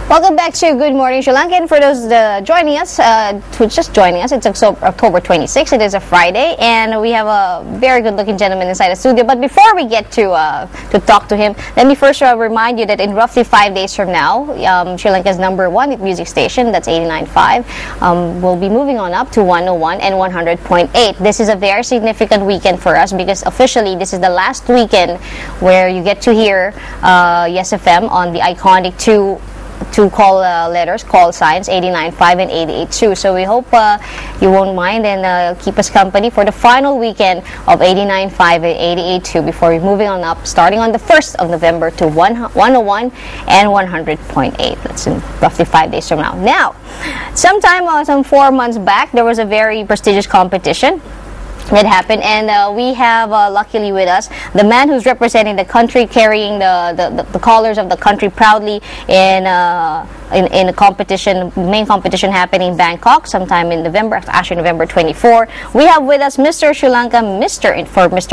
Welcome back to Good Morning Sri Lanka. And for those joining us, who's just joining us, it's October 26th. It is a Friday, and we have a very good-looking gentleman inside the studio. But before we get to talk to him, let me first remind you that in roughly 5 days from now, Sri Lanka's #1 music station, that's 89.5, will be moving on up to 101 and 100.8. This is a very significant weekend for us because officially this is the last weekend where you get to hear Yes FM on the iconic two call signs 89.5 and 88.2. So we hope you won't mind and keep us company for the final weekend of 89.5 and 88.2 before we're moving on up, starting on the 1st of November to 101 and 100.8. That's in roughly 5 days from now. Now, some 4 months back, there was a very prestigious competition that happened, and we have luckily with us the man who's representing the country, carrying the colors of the country proudly in a competition, main competition happening in Bangkok sometime in November, actually November 24. We have with us Mr. Sri Lanka, Mr.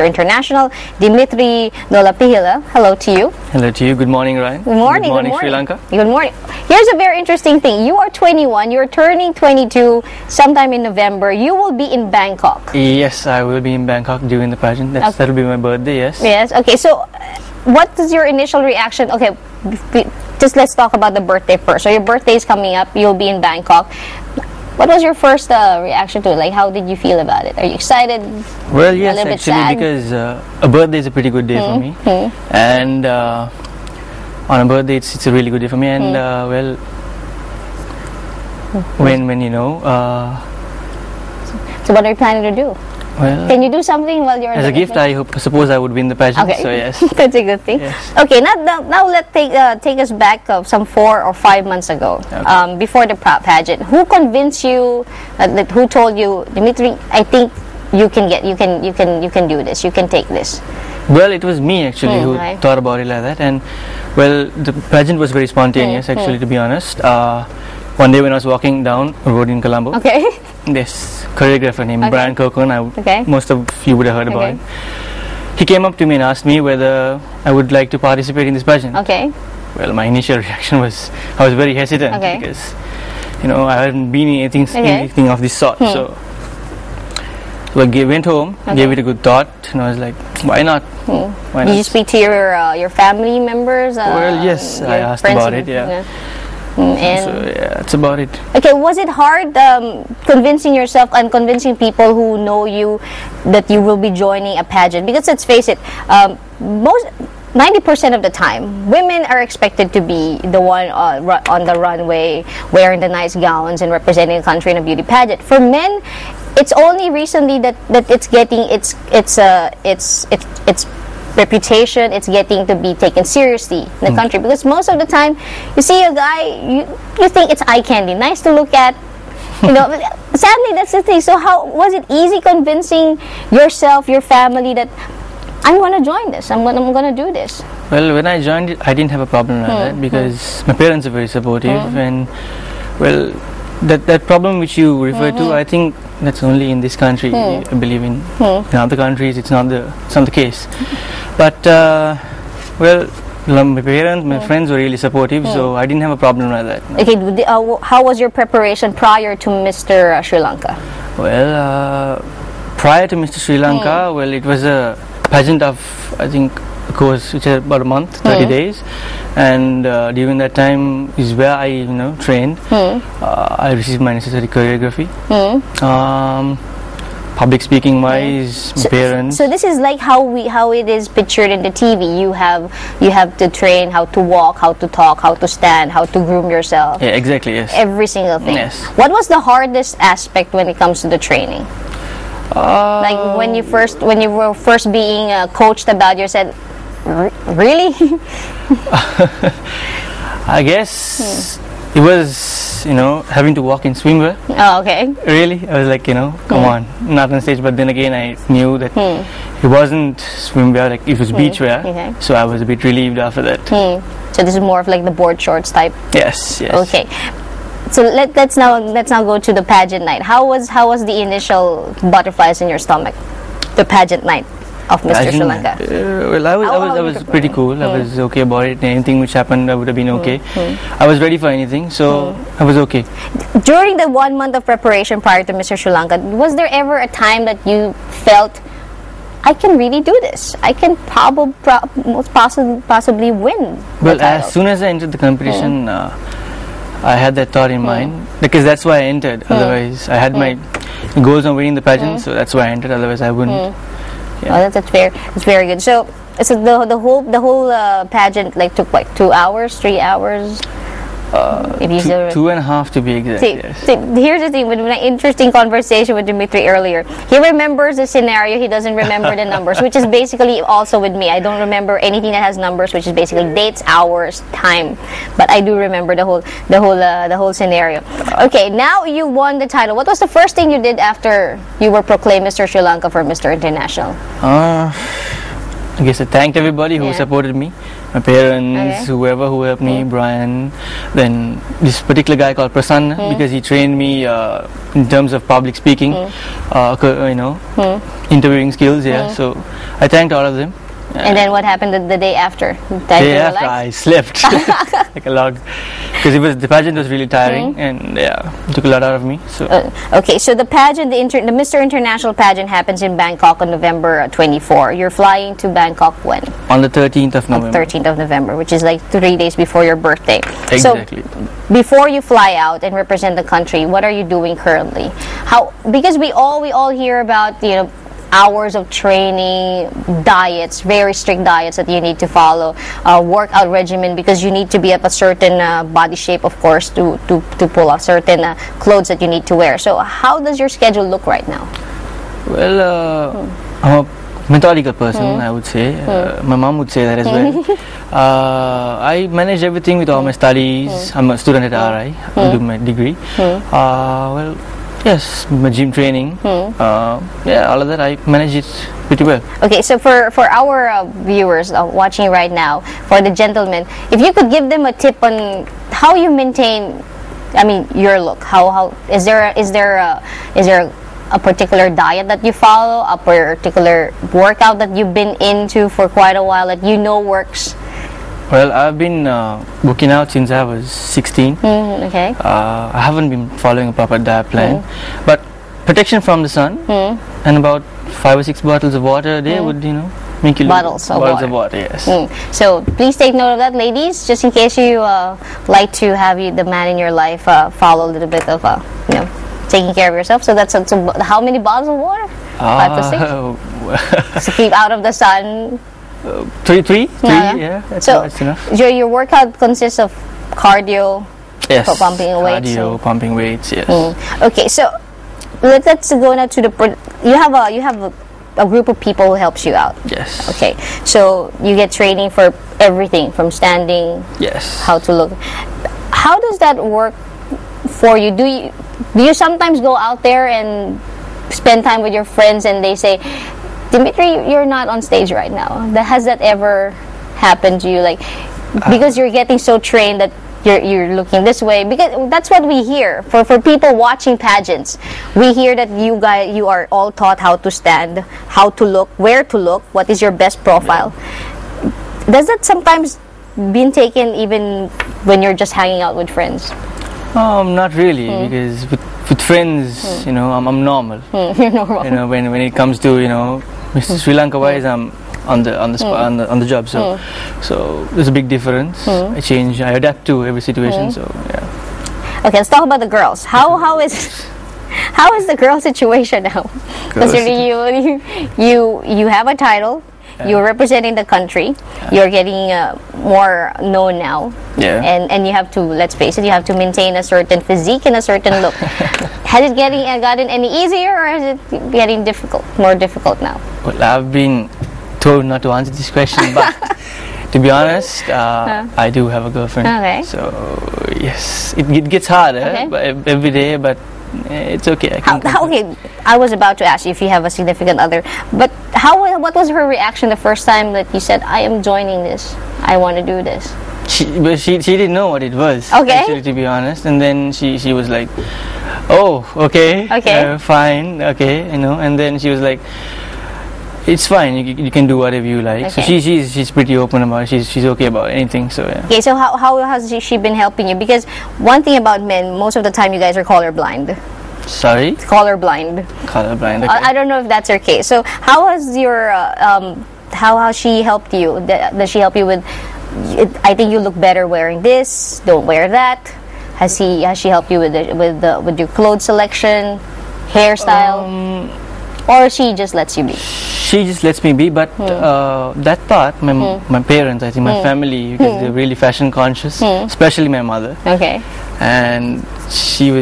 International, Dimitri Dolapihila. Hello to you. Hello to you. Good morning, Ryan. Good morning. Good morning, Sri Lanka. Good morning. Here's a very interesting thing. You are 21. You're turning 22 sometime in November. You will be in Bangkok. Yes, I will be in Bangkok during the pageant. That'll be my birthday, yes. Yes, okay. So, what is your initial reaction? Okay, just let's talk about the birthday first. So, your birthday is coming up. You'll be in Bangkok. What was your first reaction to it? Like, how did you feel about it? Are you excited? Well, yes, actually, because a birthday is a pretty good day for me. And on a birthday, it's a really good day for me. And, well, when you know... So, what are you planning to do? Well, can you do something while you're as a gift? I suppose I would win the pageant. Okay. So yes, that's a good thing. Yes. Okay, now let's take us back some 4 or 5 months ago, okay. Before the pageant. Who convinced you? Who told you, Dimitri? I think you can do this. You can take this. Well, it was me actually who thought about it like that, and well, the pageant was very spontaneous actually, to be honest. One day when I was walking down a road in Colombo, this choreographer named Brian Kokon, most of you would have heard about him. He came up to me and asked me whether I would like to participate in this pageant. Okay. Well, my initial reaction was I was very hesitant because I hadn't been in anything of this sort. So I went home, gave it a good thought, and I was like, why not? Why not? Did you speak to your family members? Well, yes, I asked about it. And so yeah, that's about it. Okay, was it hard convincing yourself and convincing people who know you that you will be joining a pageant? Because let's face it, 90% of the time, women are expected to be the one on the runway, wearing the nice gowns and representing the country in a beauty pageant. For men, it's only recently that it's getting its reputation, it's getting to be taken seriously in the country, because most of the time you see a guy, you think it's eye candy, nice to look at, sadly that's the thing. So how was it easy convincing yourself, your family, that I'm going to join this, I'm going to do this? Well, when I joined it, I didn't have a problem like that, because my parents are very supportive, and well, that problem which you refer to, I think that's only in this country. I believe in other countries it's not the case. But well, my parents, my friends were really supportive, so I didn't have a problem like that. Okay, how was your preparation prior to Mr. Sri Lanka? Well, prior to Mr. Sri Lanka, well, it was a pageant of, I think, a course which had about a month, 30 days, and during that time is where I trained. I received my necessary choreography. Public speaking wise, parents. So this is like how it is pictured in the TV. You have to train how to walk, how to talk, how to stand, how to groom yourself. Yeah, exactly. Yes. Every single thing. Yes. What was the hardest aspect when it comes to the training? Like when you were first being coached about, you said, really? I guess it was, having to walk in swimwear. Oh, okay. Really? I was like, come on, not on stage. But then again, I knew that it wasn't swimwear, like it was beachwear. Okay. So I was a bit relieved after that. So this is more of like the board shorts type? Yes, yes. Okay. So let's now go to the pageant night. How was the initial butterflies in your stomach? The pageant night. of Mr. Sri Lanka? Well, I was pretty cool. I was okay about it. Anything which happened, I would have been okay. I was ready for anything, so I was okay. During the 1 month of preparation prior to Mr. Sri Lanka, was there ever a time that you felt, I can really do this? I can possibly win. Well, as soon as I entered the competition, I had that thought in mind, because that's why I entered. Otherwise, I had my goals on winning the pageant, so that's why I entered. Otherwise, I wouldn't. Yeah. Oh, that's fair. It's very good. So the whole pageant like took like 2 hours, 3 hours. Maybe 2.5 to be exact. See, here's the thing. With an interesting conversation with Dimitri earlier, he remembers the scenario. He doesn't remember the numbers, which is basically also with me. I don't remember anything that has numbers, which is basically dates, hours, time. But I do remember the whole scenario. Okay, now you won the title. What was the first thing you did after you were proclaimed Mr. Sri Lanka for Mr. International? I guess I thanked everybody who supported me, my parents, whoever who helped me, Brian, then this particular guy called Prasanna, because he trained me in terms of public speaking, interviewing skills, so I thanked all of them. And then what happened the day after? Day after, I slept like a log, because the pageant was really tiring, and it took a lot out of me. So okay, so the pageant, the Mr. International pageant happens in Bangkok on November 24. You're flying to Bangkok when? On the 13th of November. 13th of November, which is like 3 days before your birthday. Exactly. So before you fly out and represent the country, what are you doing currently? Because we all hear about hours of training, diets, very strict diets that you need to follow, workout regimen, because you need to be of a certain body shape, of course, to pull off certain clothes that you need to wear. So how does your schedule look right now? Well, I'm a methodical person, I would say. My mom would say that as well. I manage everything with all my studies. I'm a student at RI. I do my degree. Well, yes, my gym training, all of that, I manage it pretty well. Okay, so for our viewers watching right now, for the gentlemen, if you could give them a tip on how you maintain, your look. How is there a particular diet that you follow, a particular workout that you've been into for quite a while that works? Well, I've been working out since I was 16. Okay. I haven't been following a proper diet plan, but protection from the sun and about 5 or 6 bottles of water a day would, make you bottles of water. Yes. So please take note of that, ladies, just in case you like to have the man in your life follow a little bit of taking care of yourself. So that's how many bottles of water? 5 to 6. To keep out of the sun. Three, yeah. That's enough. Your workout consists of cardio, yes, pumping weights. Cardio, pumping weights, yes. Okay, so let's go now to you have a group of people who helps you out. Yes. Okay, so you get training for everything from standing. Yes. How to look. How does that work for you? Do you sometimes go out there and spend time with your friends and they say, Dimitri, you're not on stage right now? Has that ever happened to you? Like, because you're getting so trained that you're looking this way? Because that's what we hear. For people watching pageants, we hear that you are all taught how to stand, how to look, where to look, what is your best profile. Does that sometimes been taken even when you're just hanging out with friends? Not really, because with friends, I'm normal. You're normal. When it comes to Mr. Sri Lanka wise, I'm on the job. So there's a big difference. I adapt to every situation. So yeah. Okay, let's talk about the girls. How is the girl situation now? Considering you have a title. You're representing the country. You're getting more known now. Yeah. And you have to, let's face it, you have to maintain a certain physique and a certain look. Has it gotten any easier, or is it getting more difficult now? Well, I've been told not to answer this question, but to be honest, I do have a girlfriend. Okay. So yes, it gets harder every day, but it's okay. Okay, I was about to ask you if you have a significant other, but what was her reaction the first time that you said, I am joining this, I want to do this? She didn't know what it was, actually, to be honest. And then she was like, oh, okay, fine, okay, and then she was like, It's fine. You can do whatever you like. So she's pretty open about it. She's okay about anything. So yeah. Okay, so how has she been helping you? Because one thing about men, most of the time you guys are colorblind. Sorry? Colorblind. Colorblind. Okay. I don't know if that's her case. So how has your how has she helped you? Does she help you with? I think you look better wearing this. Don't wear that. Has she helped you with your clothes selection, hairstyle? Or she just lets you be? She just lets me be, but that part, my parents, I think my family, because they're really fashion conscious, especially my mother. Okay. And she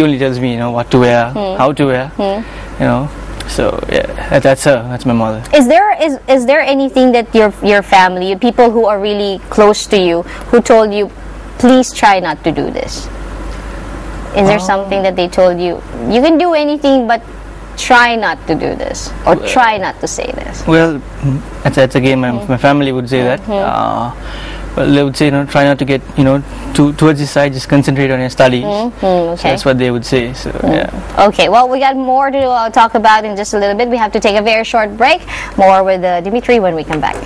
only tells me, what to wear, how to wear, So yeah, that's her. That's my mother. Is there anything that your family, people who are really close to you, who told you, please try not to do this? Is there something that they told you? You can do anything, but try not to do this, or try not to say this. Well, that's again my family would say that. Well, they would say, try not to get, towards this side. Just concentrate on your studies. Okay. So that's what they would say. So yeah. Okay. Well, we got more to talk about in just a little bit. We have to take a very short break. More with Dimitri when we come back.